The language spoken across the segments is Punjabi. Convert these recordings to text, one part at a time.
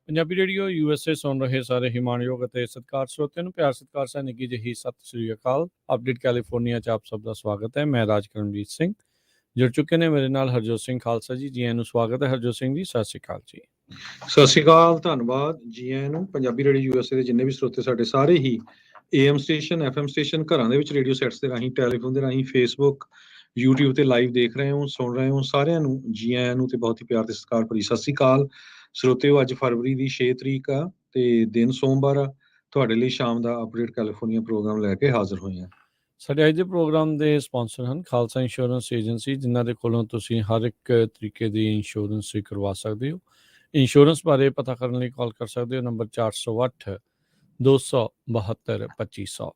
ਪੰਜਾਬੀ ਰੇਡੀਓ USA ਸੁਣ ਰਹੇ ਸਾਰੇ ਹਿਮਾਨਯੋਗ ਅਤੇ ਸਤਿਕਾਰ ਸਰੋਤਿਆਂ ਨੂੰ ਪਿਆਰ ਸਤਿਕਾਰ ਸਹਿ ਨਿੱਘੀ ਜਿਹੀ ਸਤਿ ਸ੍ਰੀ ਅਕਾਲ। ਅਪਡੇਟ ਕੈਲੀਫੋਰਨੀਆ 'ਚ ਆਪ ਸਭ ਦਾ ਸਵਾਗਤ ਹੈ। ਮੈਂ ਰਾਜ ਕਰਮਜੀਤ ਸਿੰਘ। ਜੁੜ ਚੁੱਕੇ ਨੇ ਮੇਰੇ ਨਾਲ ਹਰਜੋਤ ਸਿੰਘ ਖਾਲਸਾ ਜੀ। ਜੀ ਆਇਆਂ ਨੂੰ ਸਵਾਗਤ ਹੈ ਹਰਜੋਤ ਸਿੰਘ ਜੀ। ਸਤਿ ਸ੍ਰੀ ਅਕਾਲ ਜੀ। ਸਤਿ ਸ੍ਰੀ ਅਕਾਲ, ਧੰਨਵਾਦ। ਜੀ ਆਇਆਂ ਨੂੰ। ਪੰਜਾਬੀ ਰੇਡੀਓ USA ਦੇ ਜਿੰਨੇ ਵੀ ਸਰੋਤੇ ਸਾਡੇ ਸਾਰੇ ਹੀ AM ਸਟੇਸ਼ਨ, FM ਸਟੇਸ਼ਨ, ਘਰਾਂ ਦੇ ਵਿੱਚ ਰੇਡੀਓ ਸੈਟਸ ਦੇ ਰਾਹੀਂ, ਟੈਲੀਫੋਨ ਦੇ ਰਾਹੀਂ, ਫੇਸਬੁੱਕ, YouTube ਤੇ ਲਾਈਵ ਦੇਖ ਰਹੇ ਹੋ, ਸੁਣ ਰਹੇ ਹੋ, ਸਾਰਿਆਂ ਨੂੰ ਜੀ ਆਇਆਂ ਨੂੰ ਤੇ ਬਹੁਤ ਹੀ ਪਿਆਰ ਤੇ ਸਤਿਕਾਰ ਭਰੀ ਸਤਿ ਸ੍ਰੀ ਅਕਾਲ। ਸਰੋਤਿਓ, ਅੱਜ ਫਰਵਰੀ ਦੀ 6 ਤਰੀਕ ਆ ਤੇ ਦਿਨ ਸੋਮਵਾਰ ਆ। ਤੁਹਾਡੇ ਲਈ ਸ਼ਾਮ ਦਾ ਅਪਡੇਟ ਕੈਲੀਫੋਰਨੀਆ ਪ੍ਰੋਗਰਾਮ ਲੈ ਕੇ ਹਾਜ਼ਰ ਹੋਏ ਹਾਂ। ਸਾਡੇ ਅੱਜ ਦੇ ਪ੍ਰੋਗਰਾਮ ਦੇ ਸਪਾਂਸਰ ਹਨ ਖਾਲਸਾ ਇੰਸ਼ੋਰੈਂਸ ਏਜੰਸੀ, ਜਿਨ੍ਹਾਂ ਦੇ ਕੋਲੋਂ ਤੁਸੀਂ ਹਰ ਇੱਕ ਤਰੀਕੇ ਦੀ ਇੰਸ਼ੋਰੈਂਸ ਕਰਵਾ ਸਕਦੇ ਹੋ। ਇੰਸ਼ੋਰੈਂਸ ਬਾਰੇ ਪਤਾ ਕਰਨ ਲਈ ਕਾਲ ਕਰ ਸਕਦੇ ਹੋ ਨੰਬਰ 408 272 2500।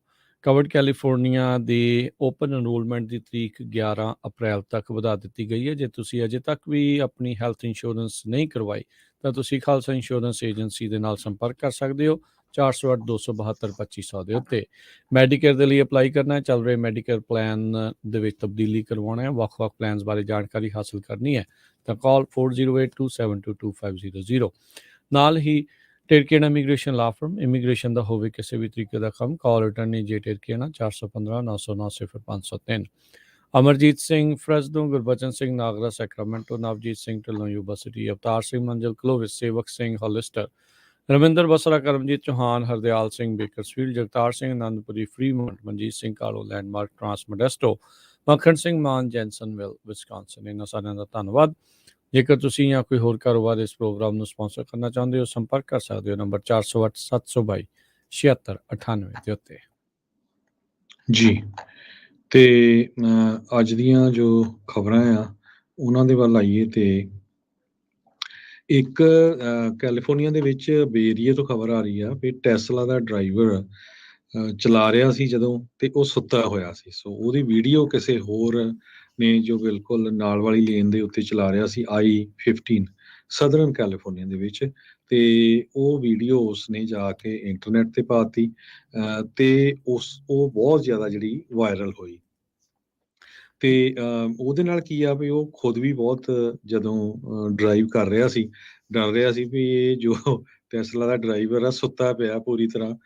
ਕਵਰਡ ਕੈਲੀਫੋਰਨੀਆ ਦੇ ਓਪਨ ਐਨਰੋਲਮੈਂਟ ਦੀ ਤਰੀਕ 11 ਅਪ੍ਰੈਲ ਤੱਕ ਵਧਾ ਦਿੱਤੀ ਗਈ ਹੈ। ਜੇ ਤੁਸੀਂ ਅਜੇ ਤੱਕ ਵੀ ਆਪਣੀ ਹੈਲਥ ਇੰਸ਼ੋਰੈਂਸ ਨਹੀਂ ਕਰਵਾਈ ਤਾਂ ਤੁਸੀਂ ਖਾਲਸਾ ਇੰਸ਼ੋਰੈਂਸ ਏਜੰਸੀ ਦੇ ਨਾਲ ਸੰਪਰਕ ਕਰ ਸਕਦੇ ਹੋ 408 272 2500 ਦੇ ਉੱਤੇ। ਮੈਡੀਕੇਅਰ ਦੇ ਲਈ ਅਪਲਾਈ ਕਰਨਾ ਹੈ, ਚੱਲ ਰਹੇ ਮੈਡੀਕੇਅਰ ਪਲਾਨ ਦੇ ਵਿੱਚ ਤਬਦੀਲੀ ਕਰਵਾਉਣਾ ਹੈ, ਵੱਖ-ਵੱਖ ਪਲਾਨਸ ਬਾਰੇ ਜਾਣਕਾਰੀ ਹਾਸਲ ਕਰਨੀ ਹੈ ਤਾਂ ਕਾਲ 4082722500। ਨਾਲ ਹੀ ਟਿਰਕੇਨਾ ਇਮੀਗ੍ਰੇਸ਼ਨ ਲਾ ਫਰਮ, ਇਮੀਗ੍ਰੇਸ਼ਨ ਦਾ ਹੋਵੇ ਕਿਸੇ ਵੀ ਤਰੀਕੇ ਦਾ ਕੰਮ, ਕਾਲ ਅਟਰਨੀ ਜੇ ਟਿਰਕੇਨਾ 415 909 0503। ਅਮਰਜੀਤ ਸਿੰਘ ਫਰੈਸਡੋ, ਗੁਰਬਚਨ ਸਿੰਘ ਨਾਗਰਾ ਸੈਕਰਾਮੈਂਟੋ, ਨਵਜੀਤ ਸਿੰਘ ਢਿੱਲੋਂ ਯੂਨੀਵਰਸਿਟੀ, ਅਵਤਾਰ ਸਿੰਘ ਮੰਜ਼ਲ ਕਲੋਵਿਸ, ਸੇਵਕ ਸਿੰਘ ਹੋਲਿਸਟਰ, ਰਵਿੰਦਰ ਬਸਰਾ, ਕਰਮਜੀਤ ਚੌਹਾਨ, ਹਰਦਿਆਲ ਸਿੰਘ ਬੇਕਰਸਫੀਲਡ, ਜਗਤਾਰ ਸਿੰਘ ਆਨੰਦਪੁਰੀ ਫਰੀਮੌਂਟ, ਮਨਜੀਤ ਸਿੰਘ ਕਾਲੋ landmark trans Modesto, Makhan Singh ਮਾਨ ਜੈਨਸਨਵਿਲ ਵਿਸਕਾਂਸਨ। ਇਹਨਾਂ ਸਾਰਿਆਂ ਦਾ ਧੰਨਵਾਦ। ਜੇਕਰ ਤੁਸੀਂ ਜਾਂ ਕੋਈ ਹੋਰ ਕਾਰੋਬਾਰ ਇਸ ਪ੍ਰੋਗਰਾਮ ਨੂੰ ਸਪਾਂਸਰ ਕਰਨਾ ਚਾਹੁੰਦੇ ਹੋ, ਸੰਪਰਕ ਕਰ ਸਕਦੇ ਹੋ ਨੰਬਰ 408 722 7698 ਦੇ ਉੱਤੇ। ਜੀ, ਤੇ ਅੱਜ ਦੀਆਂ ਜੋ ਖਬਰਾਂ ਆ ਉਹਨਾਂ ਦੇ ਵੱਲ ਆਈਏ ਤੇ ਇੱਕ ਕੈਲੀਫੋਰਨੀਆ ਦੇ ਵਿੱਚ ਬੇ ਏਰੀਏ ਤੋਂ ਖਬਰ ਆ ਰਹੀ ਆ ਵੀ ਟੈਸਲਾ ਦਾ ਡਰਾਈਵਰ ਚਲਾ ਰਿਹਾ ਸੀ ਜਦੋਂ, ਤੇ ਉਹ ਸੁੱਤਾ ਹੋਇਆ ਸੀ। ਸੋ ਉਹਦੀ ਵੀਡੀਓ ਕਿਸੇ ਹੋਰ ਨੇ ਜੋ ਬਿਲਕੁਲ ਨਾਲ ਵਾਲੀ ਲੇਨ ਦੇ ਉੱਤੇ ਚਲਾ ਰਿਹਾ ਸੀ I-15 ਸਦਰਨ ਕੈਲੀਫੋਰਨੀਆ ਦੇ ਵਿੱਚ, ਤੇ ਉਹ ਵੀਡੀਓ ਉਸਨੇ ਜਾ ਕੇ ਇੰਟਰਨੈਟ ਤੇ ਪਾਤੀ ਤੇ ਉਹ ਬਹੁਤ ਜ਼ਿਆਦਾ ਜਿਹੜੀ ਵਾਇਰਲ ਹੋਈ। ਤੇ ਉਹਦੇ ਨਾਲ ਕੀ ਆ ਵੀ ਉਹ ਖੁਦ ਵੀ ਬਹੁਤ ਜਦੋਂ ਡਰਾਈਵ ਕਰ ਰਿਹਾ ਸੀ, ਡਰ ਰਿਹਾ ਸੀ ਵੀ ਇਹ ਜੋ ਟੈਸਲਾ ਦਾ ਡਰਾਈਵਰ ਆ ਸੁੱਤਾ ਪਿਆ ਪੂਰੀ ਤਰ੍ਹਾਂ,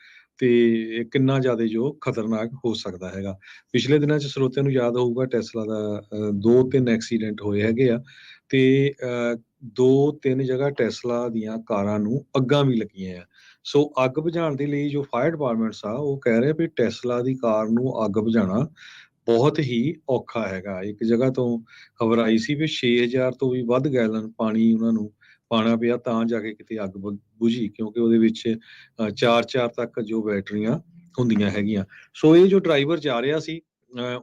ਤੇ ਇਹ ਕਿੰਨਾ ਜ਼ਿਆਦਾ ਜੋ ਖਤਰਨਾਕ ਹੋ ਸਕਦਾ ਹੈਗਾ। ਪਿਛਲੇ ਦਿਨਾਂ 'ਚ ਸਰੋਤਿਆਂ ਨੂੰ ਯਾਦ ਹੋਊਗਾ ਟੈਸਲਾ ਦਾ 2-3 ਐਕਸੀਡੈਂਟ ਹੋਏ ਹੈਗੇ ਆ, ਤੇ 2-3 ਜਗ੍ਹਾ ਟੈਸਲਾ ਦੀਆਂ ਕਾਰਾਂ ਨੂੰ ਅੱਗਾਂ ਵੀ ਲੱਗੀਆਂ ਆ। ਸੋ ਅੱਗ ਬੁਝਾਉਣ ਦੇ ਲਈ ਜੋ ਫਾਇਰ ਡਿਪਾਰਟਮੈਂਟਸ ਆ ਉਹ ਕਹਿ ਰਹੇ ਵੀ ਟੈਸਲਾ ਦੀ ਕਾਰ ਨੂੰ ਅੱਗ ਬੁਝਾਉਣਾ ਬਹੁਤ ਹੀ ਔਖਾ ਹੈਗਾ। ਇੱਕ ਜਗ੍ਹਾ ਤੋਂ ਖਬਰ ਆਈ ਸੀ ਵੀ 6000 ਤੋਂ ਵੀ ਵੱਧ ਗੈਲਨ ਪਾਣੀ ਉਹਨਾਂ ਨੂੰ ਪਾਉਣਾ ਪਿਆ ਤਾਂ ਜਾ ਕੇ ਕਿਤੇ ਅੱਗ ਬੁਝੀ, ਕਿਉਂਕਿ ਉਹਦੇ ਵਿੱਚ 4 ਤੱਕ ਜੋ ਬੈਟਰੀਆਂ ਹੁੰਦੀਆਂ ਹੈਗੀਆਂ। ਸੋ ਇਹ ਜੋ ਡਰਾਈਵਰ ਜਾ ਰਿਹਾ ਸੀ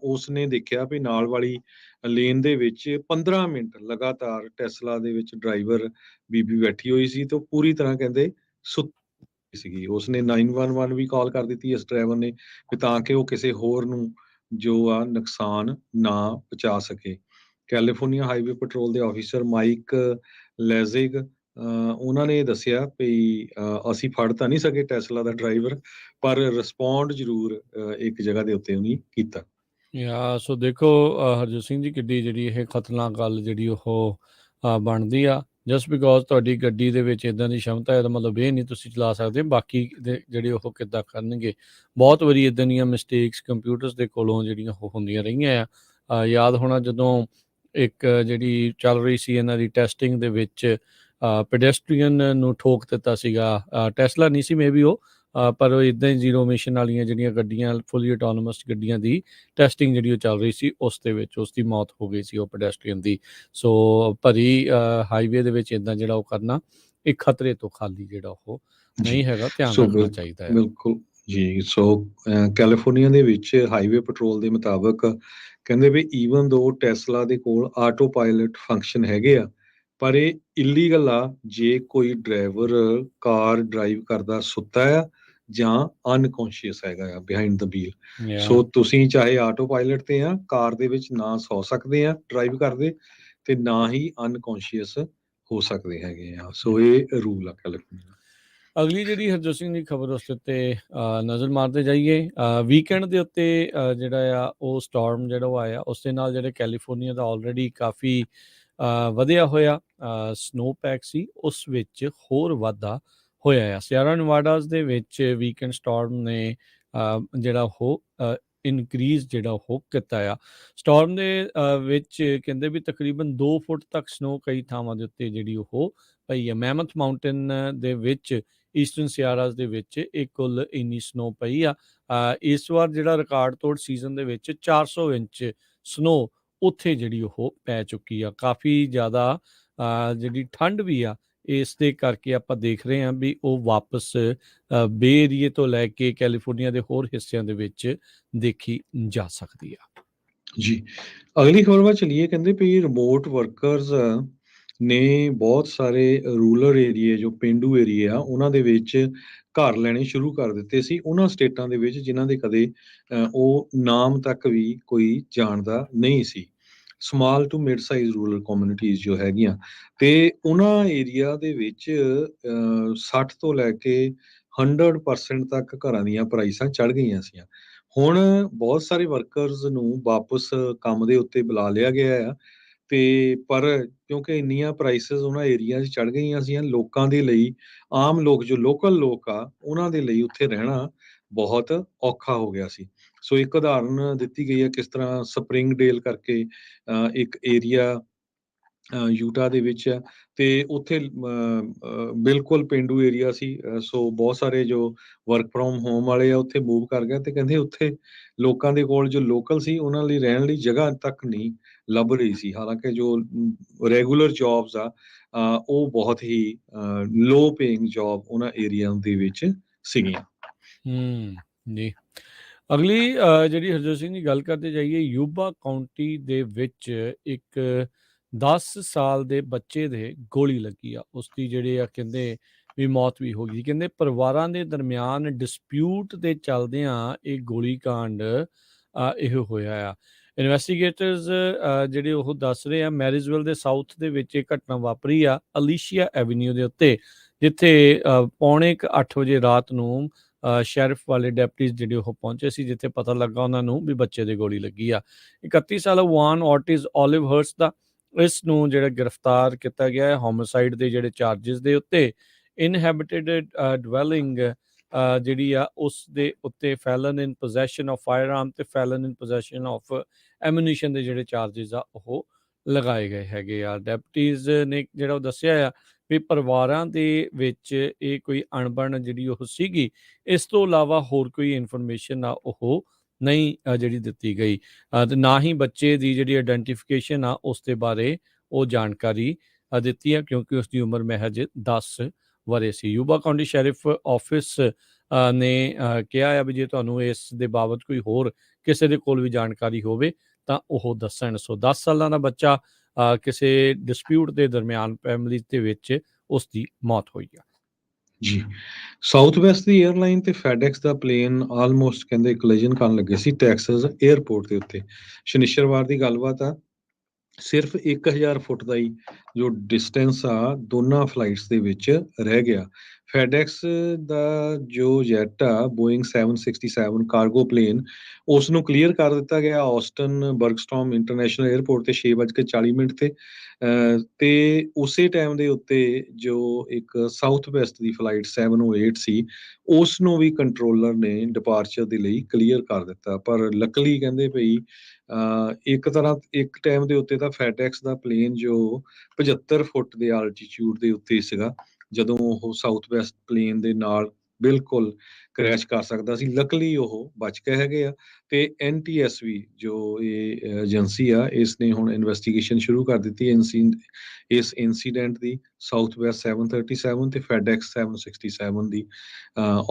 ਉਸਨੇ ਦੇਖਿਆ ਵੀ ਨਾਲ ਵਾਲੀ ਲੇਨ ਦੇ ਵਿੱਚ 15 ਮਿੰਟ ਲਗਾਤਾਰ ਟੈਸਲਾ ਦੇ ਵਿੱਚ ਡਰਾਈਵਰ ਬੀਬੀ ਬੈਠੀ ਹੋਈ ਸੀ ਤੇ ਉਹ ਪੂਰੀ ਤਰ੍ਹਾਂ ਕਹਿੰਦੇ ਸੁੱਤੀ ਸੀਗੀ। ਉਸਨੇ 911 ਵੀ ਕਾਲ ਕਰ ਦਿੱਤੀ ਇਸ ਡਰਾਈਵਰ ਨੇ ਵੀ ਤਾਂ ਕਿ ਉਹ ਕਿਸੇ ਹੋਰ ਨੂੰ ਜੋ ਆ ਨੁਕਸਾਨ ਨਾ ਪਹੁੰਚਾ ਸਕੇ। ਕੈਲੀਫੋਰਨੀਆ ਹਾਈਵੇ ਪੈਟਰੋਲ ਦੇ ਆਫੀਸਰ ਮਾਈਕ ਲੈਜ਼ਿਗ ਉਹਨਾਂ ਨੇ ਦੱਸਿਆ ਵੀ ਅਸੀਂ ਫੜ ਤਾਂ ਨਹੀਂ ਸਕੇ ਟੈਸਲਾ ਦਾ ਡਰਾਈਵਰ, ਪਰ ਰਿਸਪੌਂਡ ਜ਼ਰੂਰ ਇੱਕ ਜਗ੍ਹਾ ਦੇ ਉੱਤੇ ਉਹਨੇ ਕੀਤਾ। ਸੋ ਦੇਖੋ ਹਰਜੋਤ ਸਿੰਘ ਜੀ, ਕਿੱਡੀ ਜਿਹੜੀ ਇਹ ਖਤਰਨਾਕ ਗੱਲ ਜਿਹੜੀ ਉਹ ਬਣਦੀ ਆ। ਜਸਟ ਬਿਕੋਜ਼ ਤੁਹਾਡੀ ਗੱਡੀ ਦੇ ਵਿੱਚ ਇੱਦਾਂ ਦੀ ਸ਼ਮਤਾ ਹੈ ਤਾਂ ਮਤਲਬ ਇਹ ਨਹੀਂ ਤੁਸੀਂ ਚਲਾ ਸਕਦੇ, ਬਾਕੀ ਦੇ ਜਿਹੜੇ ਉਹ ਕਿੱਦਾਂ ਕਰਨਗੇ। ਬਹੁਤ ਵਾਰੀ ਇੱਦਾਂ ਦੀਆਂ ਮਿਸਟੇਕਸ ਕੰਪਿਊਟਰਸ ਦੇ ਕੋਲੋਂ ਜਿਹੜੀਆਂ ਉਹ ਹੁੰਦੀਆਂ ਰਹੀਆਂ ਆ। ਯਾਦ ਹੋਣਾ ਜਦੋਂ ਇੱਕ ਜਿਹੜੀ ਚੱਲ ਰਹੀ ਸੀ ਇਹਨਾਂ ਦੀ ਟੈਸਟਿੰਗ ਦੇ ਵਿੱਚ ਪੈਡੈਸਟਰੀਅਨ ਨੂੰ ਠੋਕ ਦਿੱਤਾ ਸੀਗਾ, ਟੈਸਲਾ ਨਹੀਂ ਸੀ ਮੇ ਬੀ ਉਹ, ਪਰ ਉਹ ਇੱਦਾਂ ਹੀ ਜ਼ੀਰੋ ਇਮਿਸ਼ਨ ਵਾਲੀਆਂ ਜਿਹੜੀਆਂ ਗੱਡੀਆਂ ਫੁੱਲੀ ਆਟੋਨੋਮਸ ਗੱਡੀਆਂ ਦੀ ਟੈਸਟਿੰਗ ਜਿਹੜੀ ਉਹ ਚੱਲ ਰਹੀ ਸੀ ਉਸ ਦੇ ਵਿੱਚ ਉਸਦੀ ਮੌਤ ਹੋ ਗਈ ਸੀ ਉਹ ਪੈਡੈਸਟਰੀਅਨ ਦੀ। ਸੋ ਭਰੀ ਹਾਈਵੇ ਦੇ ਵਿੱਚ ਇੱਦਾਂ ਜਿਹੜਾ ਉਹ ਕਰਨਾ ਇੱਕ ਖਤਰੇ ਤੋਂ ਖਾਲੀ ਜਿਹੜਾ ਉਹ ਨਹੀਂ ਹੈਗਾ, ਧਿਆਨ ਰੱਖਣਾ ਚਾਹੀਦਾ ਹੈ। ਬਿਲਕੁਲ ਜੀ। ਸੋ ਕੈਲੀਫੋਰਨੀਆ ਦੇ ਵਿੱਚ ਹਾਈਵੇ ਪੈਟਰੋਲ ਦੇ ਮੁਤਾਬਕ ਕਹਿੰਦੇ ਵੀ ਈਵਨ ਦੋ ਟੈਸਲਾ ਦੇ ਕੋਲ ਆਟੋ ਪਾਇਲਟ ਫੰਕਸ਼ਨ ਹੈਗੇ ਆ, ਪਰ ਇਹ ਇਲੀਗਲ ਆ ਜੇ ਕੋਈ ਡਰਾਈਵਰ ਕਾਰ ਡਰਾਈਵ ਕਰਦਾ ਸੁੱਤਾ ਆ ਜਾਂ ਅਨਕੌਂਸ਼ੀਅਸ ਹੈਗਾ ਆ ਬਿਹਾਈਂਡ ਦ ਵੀਲ। ਸੋ ਤੁਸੀਂ ਚਾਹੇ ਆਟੋ ਪਾਇਲਟ ਤੇ ਆ ਕਾਰ ਦੇ ਵਿੱਚ ਨਾ ਸੌ ਸਕਦੇ ਆ ਡਰਾਈਵ ਕਰਦੇ, ਤੇ ਨਾ ਹੀ ਅਨਕੌਂਸ਼ੀਅਸ ਹੋ ਸਕਦੇ ਹੈਗੇ ਆ। ਸੋ ਇਹ ਰੂਲ ਆ ਕੈਲੀਫੋਰਨੀਆ। ਅਗਲੀ ਜਿਹੜੀ ਹਰਜੋਤ ਸਿੰਘ ਦੀ ਖਬਰ ਉਸ ਦੇ ਉੱਤੇ ਨਜ਼ਰ ਮਾਰਦੇ ਜਾਈਏ। ਵੀਕਐਂਡ ਦੇ ਉੱਤੇ ਜਿਹੜਾ ਆ ਉਹ ਸਟਾਰਮ ਜਿਹੜਾ ਉਹ ਆਇਆ, ਉਸ ਦੇ ਨਾਲ ਜਿਹੜੇ ਕੈਲੀਫੋਰਨੀਆ ਦਾ ਆਲਰੇਡੀ ਕਾਫੀ ਵਧਿਆ ਹੋਇਆ ਸਨੋ ਪੈਕ ਸੀ, ਉਸ ਵਿੱਚ ਹੋਰ ਵਾਧਾ ਹੋਇਆ ਆ। ਸਿਆਰਾ ਨਵਾਡਾਸ ਦੇ ਵਿੱਚ ਵੀਕਐਂਡ ਸਟਾਰਮ ਨੇ ਜਿਹੜਾ ਉਹ ਇਨਕਰੀਜ਼ ਜਿਹੜਾ ਉਹ ਕੀਤਾ ਆ। ਸਟਾਰਮ ਦੇ ਵਿੱਚ ਕਹਿੰਦੇ ਵੀ ਤਕਰੀਬਨ 2 ਫੁੱਟ ਤੱਕ ਸਨੋ ਕਈ ਥਾਵਾਂ ਦੇ ਉੱਤੇ ਜਿਹੜੀ ਉਹ ਪਈ ਹੈ। ਮੈਮਥ ਮਾਊਂਟੇਨ ਦੇ ਵਿੱਚ ਈਸਟਰਨ ਸਿਆਰਾਸ ਦੇ ਵਿੱਚ ਇਹ ਕੁੱਲ ਇੰਨੀ ਸਨੋ ਪਈ ਆ। ਇਸ ਵਾਰ ਜਿਹੜਾ ਰਿਕਾਰਡ ਤੋੜ ਸੀਜ਼ਨ ਦੇ ਵਿੱਚ 400 ਇੰਚ ਸਨੋ ਉੱਥੇ ਜਿਹੜੀ ਉਹ ਪੈ ਚੁੱਕੀ ਆ। ਕਾਫੀ ਜ਼ਿਆਦਾ ਜਿਹੜੀ ਠੰਡ ਵੀ ਆ, ਇਸ ਦੇ ਕਰਕੇ ਆਪਾਂ ਦੇਖ ਰਹੇ ਹਾਂ ਵੀ ਉਹ ਵਾਪਸ ਬੇ ਏਰੀਏ ਤੋਂ ਲੈ ਕੇ ਕੈਲੀਫੋਰਨੀਆ ਦੇ ਹੋਰ ਹਿੱਸਿਆਂ ਦੇ ਵਿੱਚ ਦੇਖੀ ਜਾ ਸਕਦੀ ਆ। ਜੀ, ਅਗਲੀ ਖਬਰ ਵੱਲ ਚਲੀਏ। ਕਹਿੰਦੇ ਵੀ ਰਿਮੋਟ ਵਰਕਰਸ ਨੇ ਬਹੁਤ ਸਾਰੇ ਰੂਰਲ ਏਰੀਏ, ਜੋ ਪੇਂਡੂ ਏਰੀਏ ਆ, ਉਹਨਾਂ ਦੇ ਵਿੱਚ ਘਰ ਲੈਣੇ ਸ਼ੁਰੂ ਕਰ ਦਿੱਤੇ ਸੀ, ਉਹਨਾਂ ਸਟੇਟਾਂ ਦੇ ਵਿੱਚ ਜਿਨ੍ਹਾਂ ਦੇ ਕਦੇ ਉਹ ਨਾਮ ਤੱਕ ਵੀ ਕੋਈ ਜਾਣਦਾ ਨਹੀਂ ਸੀ। Small to mid size rural communities ਜੋ ਹੈਗੀਆਂ, ਤੇ ਉਹਨਾਂ ਏਰੀਆ ਦੇ ਵਿੱਚ 60 ਤੋਂ ਲੈ ਕੇ 100% ਤੱਕ ਘਰਾਂ ਦੀਆਂ ਪ੍ਰਾਈਸਾਂ ਚੜ੍ਹ ਗਈਆਂ ਸੀ। ਹੁਣ ਬਹੁਤ ਸਾਰੇ ਵਰਕਰਸ ਨੂੰ ਵਾਪਸ ਕੰਮ ਦੇ ਉੱਤੇ ਬੁਲਾ ਲਿਆ ਗਿਆ ਆ, ਤੇ ਪਰ ਕਿਉਂਕਿ ਇੰਨੀਆਂ ਪ੍ਰਾਈਸਿਸ ਉਹਨਾਂ ਏਰੀਆ 'ਚ ਚੜ੍ਹ ਗਈਆਂ ਸੀ, ਲੋਕਾਂ ਦੇ ਲਈ, ਆਮ ਲੋਕ ਜੋ ਲੋਕਲ ਲੋਕ ਆ, ਉਹਨਾਂ ਦੇ ਲਈ ਉੱਥੇ ਰਹਿਣਾ ਬਹੁਤ ਔਖਾ ਹੋ ਗਿਆ ਸੀ। ਸੋ ਇੱਕ ਉਦਾਹਰਨ ਦਿੱਤੀ ਗਈ ਹੈ ਕਿਸ ਤਰ੍ਹਾਂ ਸਪਰਿੰਗ ਡੇਲ ਕਰਕੇ ਇੱਕ ਏਰੀਆ ਯੂਟਾ ਦੇ ਵਿੱਚ ਆ, ਤੇ ਉੱਥੇ ਬਿਲਕੁਲ ਪੇਂਡੂ ਏਰੀਆ ਸੀ। ਸੋ ਬਹੁਤ ਸਾਰੇ ਜੋ ਵਰਕ ਫਰੋਮ ਹੋਮ ਵਾਲੇ ਆ ਉੱਥੇ ਮੂਵ ਕਰ ਗਏ, ਤੇ ਕਹਿੰਦੇ ਉੱਥੇ ਲੋਕਾਂ ਦੇ ਕੋਲ ਜੋ ਲੋਕਲ ਸੀ ਉਹਨਾਂ ਲਈ ਰਹਿਣ ਲਈ ਜਗ੍ਹਾ ਤੱਕ ਨਹੀਂ ਲੱਭ ਰਹੀ ਸੀ। ਹਾਲਾਂਕਿ ਜੋ ਰੈਗੂਲਰ ਜੌਬਸ ਆ, ਉਹ ਬਹੁਤ ਹੀ ਲੋ ਪੇਇੰਗ ਜੌਬ ਉਹਨਾਂ ਏਰੀਆ ਦੇ ਵਿੱਚ ਸੀਗੀਆਂ। ਜੀ, ਅਗਲੀ ਜਿਹੜੀ ਹਰਜੋਤ ਸਿੰਘ ਦੀ ਗੱਲ ਕਰਦੇ ਜਾਈਏ, ਯੂਬਾ ਕਾਉਂਟੀ ਦੇ ਵਿੱਚ ਇੱਕ 10 ਸਾਲ ਦੇ ਬੱਚੇ ਦੇ ਗੋਲੀ ਲੱਗੀ ਆ, ਉਸ ਦੀ ਜਿਹੜੇ ਆ ਕਹਿੰਦੇ ਵੀ ਮੌਤ ਵੀ ਹੋ ਗਈ। ਕਹਿੰਦੇ ਪਰਿਵਾਰਾਂ ਦੇ ਦਰਮਿਆਨ ਡਿਸਪਿਊਟ ਦੇ ਚੱਲਦਿਆਂ ਇਹ ਗੋਲੀ ਕਾਂਡ ਇਹ ਹੋਇਆ ਆ। ਇਨਵੈਸਟੀਗੇਟਰਸ ਜਿਹੜੇ ਉਹ ਦੱਸ ਰਹੇ ਆ ਮੈਰਿਜਵਿਲ ਦੇ ਸਾਊਥ ਦੇ ਵਿੱਚ ਇਹ ਘਟਨਾ ਵਾਪਰੀ ਆ, ਅਲੀਸ਼ੀਆ ਐਵੀਨਿਊ ਦੇ ਉੱਤੇ, ਜਿੱਥੇ ਪੌਣੇ 8 ਵਜੇ ਰਾਤ ਨੂੰ ਸ਼ੈਰਿਫ ਵਾਲੇ ਡੈਪਟੀਜ਼ ਜਿਹੜੇ ਉਹ ਪਹੁੰਚੇ ਸੀ, ਜਿੱਥੇ ਪਤਾ ਲੱਗਾ ਉਹਨਾਂ ਨੂੰ ਵੀ ਬੱਚੇ ਦੇ ਗੋਲੀ ਲੱਗੀ ਆ। 31 ਸਾਲਾ ਵਾਨ ਆਰਟਿਸ ਓਲਿਵ ਹਰਸ ਦਾ ਇਸ ਨੂੰ ਜਿਹੜਾ ਗ੍ਰਿਫਤਾਰ ਕੀਤਾ ਗਿਆ ਹੈ ਹੋਮਿਸਾਈਡ ਦੇ ਜਿਹੜੇ ਚਾਰजेस ਦੇ ਉੱਤੇ। ਇਨਹੈਬਿਟਡ ਡਵੈਲਿੰਗ ਜਿਹੜੀ ਆ ਉਸ ਦੇ ਉੱਤੇ fallen in possession of fire ਆਰਮ ਤੇ fallen in possession of ammunition ਦੇ ਜਿਹੜੇ ਚਾਰजेस ਆ ਉਹ ਲਗਾਏ ਗਏ ਹੈਗੇ ਆ। ਡੈਪਟੀਜ਼ ਨੇ ਜਿਹੜਾ ਉਹ ਦੱਸਿਆ ਆ ਵੀ ਪਰਿਵਾਰਾਂ ਦੇ ਵਿੱਚ ਇਹ ਕੋਈ ਅਣਬਣ ਜਿਹੜੀ ਉਹ ਸੀਗੀ, ਇਸ ਤੋਂ ਇਲਾਵਾ ਹੋਰ ਕੋਈ ਇਨਫੋਰਮੇਸ਼ਨ ਆ ਉਹ ਨਹੀਂ ਜਿਹੜੀ ਦਿੱਤੀ ਗਈ, ਤੇ ਨਾ ਹੀ ਬੱਚੇ ਦੀ ਜਿਹੜੀ ਆਇਡੈਂਟੀਫਿਕੇਸ਼ਨ ਆ ਉਸ ਦੇ ਬਾਰੇ ਉਹ ਜਾਣਕਾਰੀ ਦਿੱਤੀ ਹੈ, ਕਿਉਂਕਿ ਉਸ ਦੀ ਉਮਰ ਮਹਿਜ 10 ਵਰ੍ਹੇ ਸੀ। ਯੂਬਾ ਕਾਉਂਟੀ ਸ਼ੈਰਿਫ ਆਫਿਸ ਨੇ ਕਿਹਾ ਆ ਵੀ ਜੇ ਤੁਹਾਨੂੰ ਇਸ ਦੇ ਬਾਬਤ ਕੋਈ ਹੋਰ ਕਿਸੇ ਦੇ ਕੋਲ ਵੀ ਜਾਣਕਾਰੀ ਹੋਵੇ ਤਾਂ ਉਹ ਦੱਸਣ। ਸੋ 10 ਸਾਲਾਂ ਦਾ ਬੱਚਾ ਕਿਸੇ ਡਿਸਪਿਊਟ ਦੇ ਦਰਮਿਆਨ ਫੈਮਿਲੀ ਦੇ ਵਿੱਚ ਉਸ ਦੀ ਮੌਤ ਹੋਈ ਆ। ਜੀ, ਸਾਊਥ ਵੈਸਟ ਦੀ 에ਅਰਲਾਈਨ ਤੇ ਫੈਡੈਕਸ ਦਾ ਪਲੇਨ ਆਲਮੋਸਟ ਕਹਿੰਦੇ ਕੋਲੀਜਨ ਕਰਨ ਲੱਗੇ ਸੀ ਟੈਕਸਸ 에ਅਰਪੋਰਟ ਦੇ ਉੱਤੇ। ਸ਼ਨੀਚਰਵਾਰ ਦੀ ਗੱਲਬਾਤ ਆ, ਸਿਰਫ 1000 ਫੁੱਟ ਦਾ ਹੀ ਜੋ ਡਿਸਟੈਂਸ ਆ ਦੋਨਾਂ ਫਲਾਈਟਸ ਦੇ ਵਿੱਚ ਰਹਿ ਗਿਆ। ਫੈਡੈਕਸ ਦਾ ਜੋ ਜੈਟ ਆ ਬੋਇੰਗ 767 ਕਾਰਗੋ ਪਲੇਨ, ਉਸ ਨੂੰ ਕਲੀਅਰ ਕਰ ਦਿੱਤਾ ਗਿਆ ਆਸਟਨ ਬਰਗਸਟਾਮ ਇੰਟਰਨੈਸ਼ਨਲ 에ਅਰਪੋਰਟ ਤੇ 6:40 ਤੇ। ਤੇ ਉਸੇ ਟਾਈਮ ਦੇ ਉੱਤੇ ਜੋ ਇੱਕ ਸਾਊਥ ਵੈਸਟ ਦੀ ਫਲਾਈਟ 708 ਸੀ, ਉਸ ਨੂੰ ਵੀ ਕੰਟਰੋਲਰ ਨੇ ਡਿਪਾਰਚਰ ਦੇ ਲਈ ਕਲੀਅਰ ਕਰ ਦਿੱਤਾ। ਪਰ ਲੱਕਲੀ ਕਹਿੰਦੇ ਭਈ ਇੱਕ ਟਾਈਮ ਦੇ ਉੱਤੇ ਤਾਂ ਫੈਡੈਕਸ ਦਾ ਪਲੇਨ ਜੋ 75 ਫੁੱਟ ਦੇ ਆਲਟੀਚਿਊਡ ਦੇ ਉੱਤੇ ਸੀਗਾ, ਜਦੋਂ ਉਹ ਸਾਊਥ ਵੈਸਟ ਪਲੇਨ ਦੇ ਨਾਲ ਬਿਲਕੁਲ ਕ੍ਰੈਸ਼ ਕਰ ਸਕਦਾ ਸੀ। ਲੱਕਲੀ ਉਹ ਬਚ ਗਏ ਹੈਗੇ ਆ। ਤੇ NTSB ਜੋ ਇਹ ਏਜੰਸੀ ਆ, ਇਸ ਨੇ ਹੁਣ ਇਨਵੈਸਟੀਗੇਸ਼ਨ ਸ਼ੁਰੂ ਕਰ ਦਿੱਤੀ ਇਸ ਇਨਸੀਡੈਂਟ ਦੀ। ਸਾਊਥ ਵੈਸਟ 737 ਤੇ ਫੈਡੈਕਸ 767 ਦੀ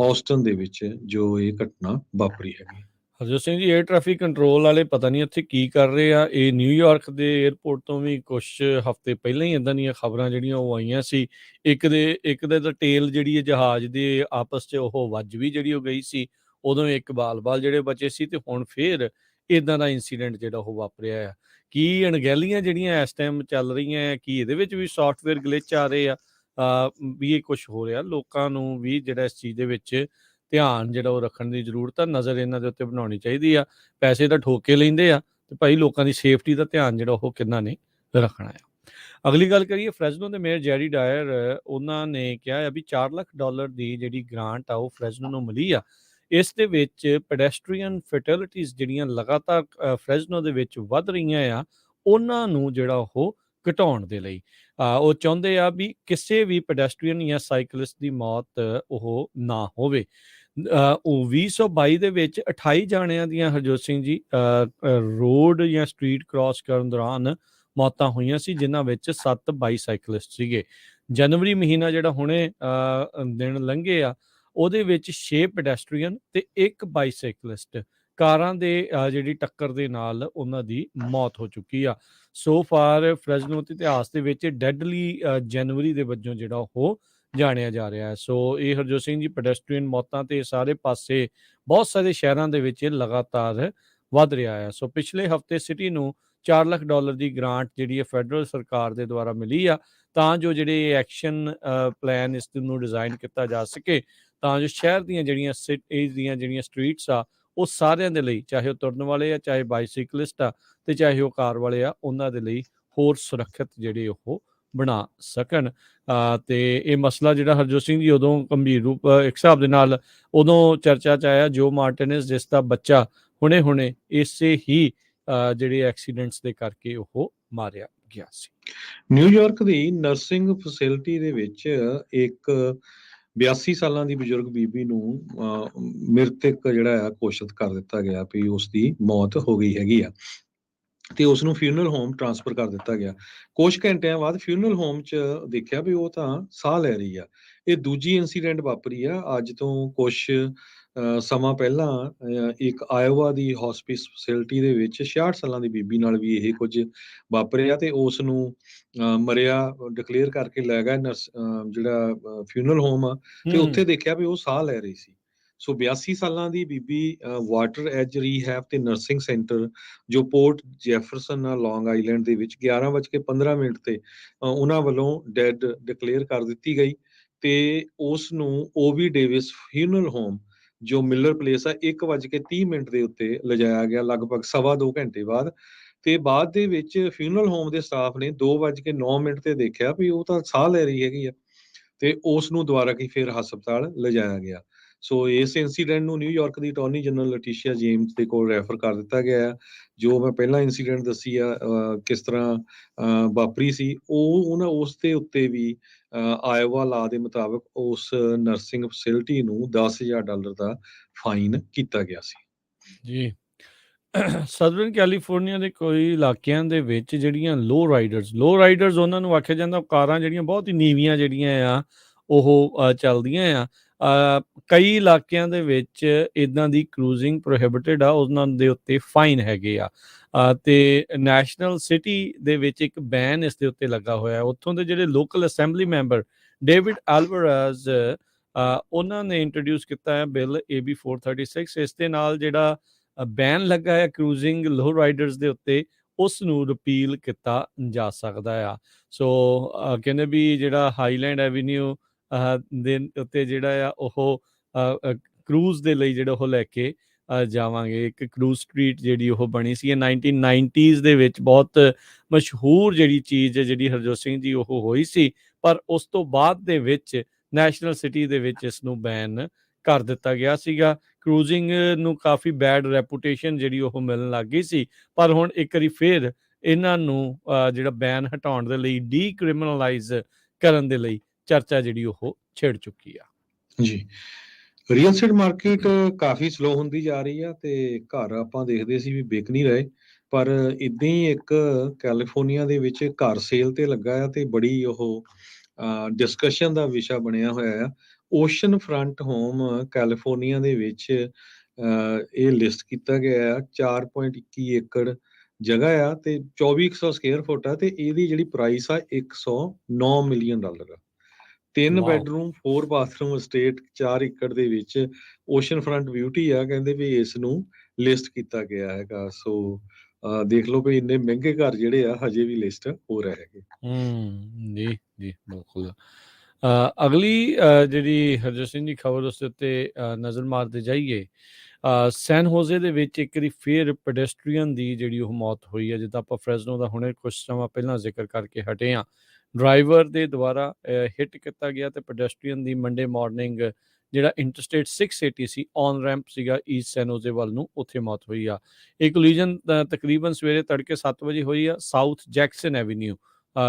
ਆਸਟਨ ਦੇ ਵਿੱਚ ਜੋ ਇਹ ਘਟਨਾ ਵਾਪਰੀ ਹੈਗੀ। Harjot Singh ji, air traffic control ਵਾਲੇ ਪਤਾ ਨਹੀਂ ਇੱਥੇ ਕੀ ਕਰ ਰਹੇ ਆ। ਇਹ ਨਿਊਯਾਰਕ ਦੇ 에ਅਰਪੋਰਟ ਤੋਂ ਵੀ ਕੁਝ ਹਫ਼ਤੇ ਪਹਿਲਾਂ ਹੀ ਇੱਦਾਂ ਦੀਆਂ ਖਬਰਾਂ ਜਿਹੜੀਆਂ ਉਹ ਆਈਆਂ ਸੀ। ਇੱਕ ਦੇ ਤਾਂ ਟੇਲ ਜਿਹੜੀ ਹੈ ਜਹਾਜ਼ ਦੇ ਆਪਸ 'ਚ ਉਹ ਵੱਜ ਵੀ ਜਿਹੜੀ ਉਹ ਗਈ ਸੀ, ਉਦੋਂ ਇੱਕ ਬਾਲ ਜਿਹੜੇ ਬਚੇ ਸੀ, ਤੇ ਹੁਣ ਫੇਰ ਇੱਦਾਂ ਦਾ ਇੰਸੀਡੈਂਟ ਜਿਹੜਾ ਉਹ ਵਾਪਰਿਆ ਆ। ਕੀ ਅਣਗਹਿਲੀਆਂ ਜਿਹੜੀਆਂ ਇਸ ਟਾਈਮ ਚੱਲ ਰਹੀਆਂ ਆ, ਕੀ ਇਹਦੇ ਵਿੱਚ ਵੀ ਸੌਫਟਵੇਅਰ ਗਲਿਚ ਆ ਰਹੇ ਆ, ਵੀ ਇਹ ਕੁਛ ਹੋ ਰਿਹਾ। ਲੋਕਾਂ ਨੂੰ ਵੀ ਜਿਹੜਾ ਇਸ ਚੀਜ਼ ਦੇ ਵਿੱਚ ਧਿਆਨ ਜਿਹੜਾ ਉਹ ਰੱਖਣ ਦੀ ਜ਼ਰੂਰਤ ਆ, ਨਜ਼ਰ ਇਹਨਾਂ ਦੇ ਉੱਤੇ ਬਣਾਉਣੀ ਚਾਹੀਦੀ ਆ। ਪੈਸੇ ਤਾਂ ਠੋਕ ਕੇ ਲੈਂਦੇ ਆ, ਤੇ ਭਾਈ ਲੋਕਾਂ ਦੀ ਸੇਫਟੀ ਦਾ ਧਿਆਨ ਜਿਹੜਾ ਉਹ ਕਿੰਨਾ ਨੇ ਰੱਖਣਾ ਆ। ਅਗਲੀ ਗੱਲ ਕਰੀਏ ਫਰੈਜ਼ਨੋ ਦੇ ਮੇਅਰ ਜੈਰੀ ਡਾਇਰ, ਉਹਨਾਂ ਨੇ ਕਿਹਾ ਆ ਵੀ $4 ਲੱਖ ਦੀ ਜਿਹੜੀ ਗ੍ਰਾਂਟ ਆ ਉਹ ਫਰੈਜ਼ਨੋ ਨੂੰ ਮਿਲੀ ਆ। ਇਸ ਦੇ ਵਿੱਚ ਪੈਡੈਸਟਰੀਅਨ ਫੈਟੈਲਿਟੀਜ਼ ਜਿਹੜੀਆਂ ਲਗਾਤਾਰ ਫਰੈਜ਼ਨੋ ਦੇ ਵਿੱਚ ਵੱਧ ਰਹੀਆਂ ਆ, ਉਹਨਾਂ ਨੂੰ ਜਿਹੜਾ ਉਹ ਘਟਾਉਣ ਦੇ ਲਈ ਉਹ ਚਾਹੁੰਦੇ ਆ ਵੀ ਕਿਸੇ ਵੀ ਪੈਡੈਸਟਰੀਅਨ ਜਾਂ ਸਾਈਕਲਿਸਟ ਦੀ ਮੌਤ ਉਹ ਨਾ ਹੋਵੇ। ਉਹ 2022 ਦੇ ਵਿੱਚ 28 ਜਾਣਿਆਂ ਦੀਆਂ, ਹਰਜੋਤ ਸਿੰਘ ਜੀ, ਰੋਡ ਜਾਂ ਸਟਰੀਟ ਕ੍ਰਾਸ ਕਰਨ ਦੌਰਾਨ ਮੌਤਾਂ ਹੋਈਆਂ ਸੀ, ਜਿਨ੍ਹਾਂ ਵਿੱਚ 7 ਬਾਈਸਾਈਕਲਿਸਟ ਸੀਗੇ। ਜਨਵਰੀ ਮਹੀਨਾ ਜਿਹੜਾ ਹੁਣੇ ਦਿਨ ਲੰਘੇ ਆ, ਉਹਦੇ ਵਿੱਚ 6 ਪੈਡੈਸਟਰੀਅਨ ਤੇ 1 ਬਾਈਸਾਈਕਲਿਸਟ ਕਾਰਾਂ ਦੇ ਜਿਹੜੀ ਟੱਕਰ ਦੇ ਨਾਲ ਉਹਨਾਂ ਦੀ ਮੌਤ ਹੋ ਚੁੱਕੀ ਆ। ਸੋ ਫਾਰ ਫਰੈਜ਼ਨੋ ਦੇ ਇਤਿਹਾਸ ਦੇ ਵਿੱਚ ਡੈਡਲੀ ਜਨਵਰੀ ਦੇ ਵਜੋਂ ਜਿਹੜਾ ਉਹ ਜਾਣਿਆ ਜਾ ਰਿਹਾ ਹੈ। ਸੋ ਇਹ ਹਰਜੋਤ ਸਿੰਘ ਜੀ, ਪੈਡੈਸਟਰੀਅਨ ਮੌਤਾਂ ਤੇ ਸਾਰੇ ਪਾਸੇ ਬਹੁਤ ਸਾਰੇ ਸ਼ਹਿਰਾਂ ਦੇ ਵਿੱਚ ਲਗਾਤਾਰ ਵੱਧ ਰਿਹਾ ਹੈ। ਸੋ ਪਿਛਲੇ ਹਫਤੇ ਸਿਟੀ ਨੂੰ $4 ਲੱਖ ਦੀ ਗ੍ਰਾਂਟ ਜਿਹੜੀ ਹੈ ਫੈਡਰਲ ਸਰਕਾਰ ਦੇ ਦੁਆਰਾ ਮਿਲੀ ਆ, ਤਾਂ ਜੋ ਜਿਹੜੇ ਐਕਸ਼ਨ ਪਲਾਨ ਇਸ ਨੂੰ ਡਿਜ਼ਾਈਨ ਕੀਤਾ ਜਾ ਸਕੇ, ਤਾਂ ਜੋ ਸ਼ਹਿਰ ਦੀਆਂ ਜਿਹੜੀਆਂ ਸਟਰੀਟਸ ਆ ਉਹ ਸਾਰਿਆਂ ਦੇ ਲਈ, ਚਾਹੇ ਉਹ ਤੁਰਨ ਵਾਲੇ ਆ, ਚਾਹੇ ਬਾਈਸਾਈਕਲਿਸਟ ਆ, ਤੇ ਚਾਹੇ ਉਹ ਕਾਰ ਵਾਲੇ ਆ, ਉਹਨਾਂ ਦੇ ਲਈ ਹੋਰ ਸੁਰੱਖਿਅਤ ਜਿਹੜੇ ਉਹ ਬਣਾ ਸਕਣ। ਤੇ ਇਹ ਮਸਲਾ ਜਿਹੜਾ ਹਰਜੋਤ ਸਿੰਘ ਜੀ ਉਦੋਂ ਗੰਭੀਰ ਰੂਪ ਇੱਕ ਹਿਸਾਬ ਦੇ ਨਾਲ ਉਦੋਂ ਚਰਚਾ 'ਚ ਆਇਆ, ਜੋ ਮਾਰਟੀਨੇਜ਼, ਜਿਸ ਦਾ ਬੱਚਾ ਹੁਣੇ ਇਸੇ ਹੀ ਜਿਹੜੇ ਐਕਸੀਡੈਂਟਸ ਦੇ ਕਰਕੇ ਉਹ ਮਾਰਿਆ ਗਿਆ ਸੀ। ਨਿਊਯਾਰਕ ਦੀ ਨਰਸਿੰਗ ਫੈਸਿਲਿਟੀ ਦੇ ਵਿੱਚ ਇੱਕ 82 ਸਾਲਾਂ ਦੀ ਬਜ਼ੁਰਗ ਬੀਬੀ ਨੂੰ ਮ੍ਰਿਤਕ ਜਿਹੜਾ ਆ ਘੋਸ਼ਿਤ ਕਰ ਦਿੱਤਾ ਗਿਆ ਵੀ ਉਸ ਦੀ ਮੌਤ ਹੋ ਗਈ ਹੈਗੀ ਆ, ਤੇ ਉਸ ਨੂੰ ਫਿਊਨਰਲ ਹੋਮ ਟ੍ਰਾਂਸਫਰ ਕਰ ਦਿੱਤਾ ਗਿਆ। ਕੁਝ ਘੰਟਿਆਂ ਬਾਅਦ ਫਿਊਨਰਲ ਹੋਮ 'ਚ ਦੇਖਿਆ ਵੀ ਉਹ ਤਾਂ ਸਾਹ ਲੈ ਰਹੀ ਆ। ਇਹ ਦੂਜੀ ਇਨਸੀਡੈਂਟ ਵਾਪਰੀ ਆ ਅੱਜ ਤੋਂ ਕੁਛ ਸਮਾਂ ਪਹਿਲਾਂ। ਇੱਕ ਆਇਓਵਾ ਦੀ ਹੌਸਪਿਸ ਫੈਸਿਲਿਟੀ ਦੇ ਵਿੱਚ 66 ਸਾਲਾਂ ਦੀ ਬੀਬੀ ਨਾਲ ਵੀ ਇਹ ਕੁਝ ਵਾਪਰਿਆ, ਤੇ ਉਸ ਨੂੰ ਮਰਿਆ ਡਿਕਲੇਅਰ ਕਰਕੇ ਲੈ ਗਿਆ ਜਿਹੜਾ ਫਿਊਨਰਲ ਹੋਮ ਆ, ਤੇ ਉੱਥੇ ਦੇਖਿਆ ਵੀ ਉਹ ਸਾਹ ਲੈ ਰਹੀ ਸੀ। ਸੋ 82 ਸਾਲਾਂ ਦੀ ਬੀਬੀ ਵਾਟਰ ਐਜ ਰੀਹੈਬ ਤੇ ਨਰਸਿੰਗ ਸੈਂਟਰ, ਜੋ ਪੋਰਟ ਜੈਫਰਸਨ ਲੌਂਗ ਆਈਲੈਂਡ ਦੇ ਵਿੱਚ 11:15 ਤੇ ਉਹਨਾਂ ਵੱਲੋਂ ਡੈਡ ਡਿਕਲੇਅਰ ਕਰ ਦਿੱਤੀ ਗਈ, ਤੇ ਉਸ ਨੂੰ ਓਵੀ ਡੇਵਿਸ ਫਿਊਨਰਲ ਹੋਮ, ਜੋ ਮਿਲਰ ਪਲੇਸ ਆ, 1:30 ਦੇ ਉੱਤੇ ਲਿਜਾਇਆ ਗਿਆ ਲਗਭਗ 2.25 ਘੰਟੇ ਬਾਅਦ। ਤੇ ਬਾਅਦ ਦੇ ਵਿੱਚ ਫਿਊਨਰਲ ਹੋਮ ਦੇ ਸਟਾਫ ਨੇ 2:09 ਤੇ ਦੇਖਿਆ ਵੀ ਉਹ ਤਾਂ ਸਾਹ ਲੈ ਰਹੀ ਹੈਗੀ ਆ, ਤੇ ਉਸ ਨੂੰ ਦੁਬਾਰਾ ਫਿਰ ਹਸਪਤਾਲ ਲਿਜਾਇਆ ਗਿਆ। ਸੋ ਇਸ ਇਨਸੀਡੈਂਟ ਨੂੰ ਨਿਊਯਾਰਕ ਦੀ ਅਟਾਰਨੀ ਜਨਰਲ ਲੈਟੀਸ਼ੀਆ ਜੇਮਸ ਦੇ ਕੋਲ ਰੈਫਰ ਕਰ ਦਿੱਤਾ ਗਿਆ ਹੈ। ਜੋ ਮੈਂ ਪਹਿਲਾਂ ਇਨਸੀਡੈਂਟ ਦੱਸੀ ਆ ਕਿਸ ਤਰ੍ਹਾਂ ਵਾਪਰੀ ਸੀ, ਉਹਨਾਂ ਉਸ ਦੇ ਉੱਤੇ ਵੀ ਆਇਓਵਾ ਲਾ ਦੇ ਮੁਤਾਬਕ ਉਸ ਨਰਸਿੰਗ ਫੈਸਿਲਿਟੀ ਨੂੰ $10,000 ਦਾ ਫਾਈਨ ਕੀਤਾ ਗਿਆ ਸੀ। ਜੀ। ਸਾਊਦਰਨ ਕੈਲੀਫੋਰਨੀਆ ਦੇ ਕੋਈ ਇਲਾਕਿਆਂ ਦੇ ਵਿੱਚ ਜਿਹੜੀਆਂ ਲੋ ਰਾਈਡਰਸ ਉਹਨਾਂ ਨੂੰ ਆਖਿਆ ਜਾਂਦਾ, ਕਾਰਾਂ ਜਿਹੜੀਆਂ ਬਹੁਤ ਹੀ ਨੀਵੀਆਂ ਜਿਹੜੀਆਂ ਆ ਉਹ ਚੱਲਦੀਆਂ ਆ। ਕਈ ਇਲਾਕਿਆਂ ਦੇ ਵਿੱਚ ਇੱਦਾਂ ਦੀ ਕਰੂਜ਼ਿੰਗ ਪ੍ਰੋਹਿਬਿਟਡ ਆ, ਉਹਨਾਂ ਦੇ ਉੱਤੇ ਫਾਈਨ ਹੈਗੇ ਆ। ਤੇ ਨੈਸ਼ਨਲ ਸਿਟੀ ਦੇ ਵਿੱਚ ਇੱਕ ਬੈਨ ਇਸ ਦੇ ਉੱਤੇ ਲੱਗਾ ਹੋਇਆ। ਉੱਥੋਂ ਦੇ ਜਿਹੜੇ ਲੋਕਲ ਅਸੈਂਬਲੀ ਮੈਂਬਰ ਡੇਵਿਡ ਐਲਵਰਜ਼, ਉਹਨਾਂ ਨੇ ਇੰਟਰੋਡਿਊਸ ਕੀਤਾ ਹੈ ਬਿੱਲ AB 436। ਇਸ ਦੇ ਨਾਲ ਜਿਹੜਾ ਬੈਨ ਲੱਗਾ ਹੈ ਕਰੂਜ਼ਿੰਗ ਲੋ ਰਾਈਡਰਸ ਦੇ ਉੱਤੇ, ਉਸ ਨੂੰ ਰਿਪੀਲ ਕੀਤਾ ਜਾ ਸਕਦਾ ਆ। ਸੋ ਕਹਿੰਦੇ ਵੀ ਜਿਹੜਾ ਹਾਈਲੈਂਡ ਐਵੀਨਿਊ ਦੇ ਉੱਤੇ ਜਿਹੜਾ ਆ ਉਹ ਕਰੂਜ਼ ਦੇ ਲਈ ਜਿਹੜਾ ਉਹ ਲੈ ਕੇ ਜਾਵਾਂਗੇ। ਇੱਕ ਕਰੂਜ਼ ਸਟਰੀਟ ਜਿਹੜੀ ਉਹ ਬਣੀ ਸੀ 1990s ਦੇ ਵਿੱਚ, ਬਹੁਤ ਮਸ਼ਹੂਰ ਜਿਹੜੀ ਚੀਜ਼ ਜਿਹੜੀ ਹਰਜੋਤ ਸਿੰਘ ਜੀ ਉਹ ਹੋਈ ਸੀ, ਪਰ ਉਸ ਤੋਂ ਬਾਅਦ ਦੇ ਵਿੱਚ ਨੈਸ਼ਨਲ ਸਿਟੀ ਦੇ ਵਿੱਚ ਇਸ ਨੂੰ ਬੈਨ ਕਰ ਦਿੱਤਾ ਗਿਆ ਸੀਗਾ। ਕਰੂਜ਼ਿੰਗ ਨੂੰ ਕਾਫੀ ਬੈਡ ਰੈਪੂਟੇਸ਼ਨ ਜਿਹੜੀ ਉਹ ਮਿਲਣ ਲੱਗ ਗਈ ਸੀ, ਪਰ ਹੁਣ ਇੱਕ ਵਾਰੀ ਫਿਰ ਇਹਨਾਂ ਨੂੰ ਜਿਹੜਾ ਬੈਨ ਹਟਾਉਣ ਦੇ ਲਈ, ਡੀਕ੍ਰਿਮੀਨਲਾਈਜ਼ ਕਰਨ ਦੇ ਲਈ ਚਰਚਾ ਜਿਹੜੀ ਉਹ ਛਿੜ ਚੁੱਕੀ ਆ। ਜੀ, ਰੀਅਲ ਐਸਟੇਟ ਮਾਰਕੀਟ ਕਾਫੀ ਸਲੋ ਹੁੰਦੀ ਜਾ ਰਹੀ ਆ, ਤੇ ਘਰ ਆਪਾਂ ਦੇਖਦੇ ਸੀ ਵੀ ਵਿਕ ਨਹੀਂ ਰਹੇ, ਪਰ ਇਦਾਂ ਹੀ ਇੱਕ ਕੈਲੀਫੋਰਨੀਆ ਦੇ ਵਿੱਚ ਘਰ ਸੇਲ ਤੇ ਲੱਗਾ ਆ, ਤੇ ਬੜੀ ਉਹ ਡਿਸਕਸ਼ਨ ਦਾ ਵਿਸ਼ਾ ਬਣਿਆ ਹੋਇਆ ਆ। ਓਸ਼ਨ ਫਰੰਟ ਹੋਮ ਕੈਲੀਫੋਰਨੀਆ ਦੇ ਵਿੱਚ ਇਹ ਲਿਸਟ ਕੀਤਾ ਗਿਆ ਆ। 4.21 ਏਕੜ ਜਗ੍ਹਾ ਆ, ਤੇ 2400 ਸਕੁਅਰ ਫੁੱਟ ਆ, ਤੇ ਇਹਦੀ ਜਿਹੜੀ ਪ੍ਰਾਈਸ ਆ $109 ਮਿਲੀਅਨ ਆ। 3 ਬੈਡਰੂਮ 4 ਬਾਥਰੂਮ ਸਟੇਟ 4 ਏਕੜ ਦੇ ਵਿੱਚ ਓਸ਼ਨ ਫਰੰਟ ਬਿਊਟੀ ਆ, ਕਹਿੰਦੇ ਵੀ ਇਸ ਨੂੰ ਲਿਸਟ ਕੀਤਾ ਗਿਆ ਹੈਗਾ। ਸੋ ਦੇਖ ਲਓ ਵੀ ਇੰਨੇ ਮਹਿੰਗੇ ਘਰ ਜਿਹੜੇ ਆ ਹਜੇ ਵੀ ਲਿਸਟ ਹੋ ਰਹੇ ਹੈਗੇ। ਜੀ ਬਿਲਕੁਲ। ਅਗਲੀ ਜਿਹੜੀ ਹਰਜੋਤ ਸਿੰਘ ਜੀ ਖਬਰ ਉਸ ਦੇ ਉੱਤੇ ਨਜ਼ਰ ਮਾਰਦੇ ਜਾਈਏ। ਸੈਨ ਹੋਜ਼ੇ ਦੇ ਵਿੱਚ ਇੱਕ ਵਾਰੀ ਫਿਰ ਪੈਡੈਸਟਰੀਅਨ ਦੀ ਜਿਹੜੀ ਉਹ ਮੌਤ ਹੋਈ ਹੈ, ਜਿੱਦਾਂ ਆਪਾਂ ਫਰੈਜ਼ਨੋ ਦਾ ਹੁਣੇ ਕੁਝ ਸਮਾਂ ਪਹਿਲਾਂ ਜ਼ਿਕਰ ਕਰਕੇ ਹਟੇ ਹਾਂ। ਡਰਾਈਵਰ ਦੇ ਦੁਆਰਾ ਹਿੱਟ ਕੀਤਾ ਗਿਆ ਤੇ ਪੈਡੈਸਟਰੀਅਨ ਦੀ ਮੰਡੇ ਮਾਰਨਿੰਗ ਜਿਹੜਾ ਇੰਟਰਸਟੇਟ 680 ਸੀ, ਔਨ ਰੈਂਪ ਸੀਗਾ ਈਸਟ ਸੈਨ ਹੋਜ਼ੇ ਵੱਲ ਨੂੰ, ਉੱਥੇ ਮੌਤ ਹੋਈ ਆ। ਇਹ ਕੋਲੀਜਨ ਤਕਰੀਬਨ ਸਵੇਰੇ ਤੜਕੇ 7 ਵਜੇ ਹੋਈ ਆ, ਸਾਊਥ ਜੈਕਸਨ ਐਵੀਨਿਊ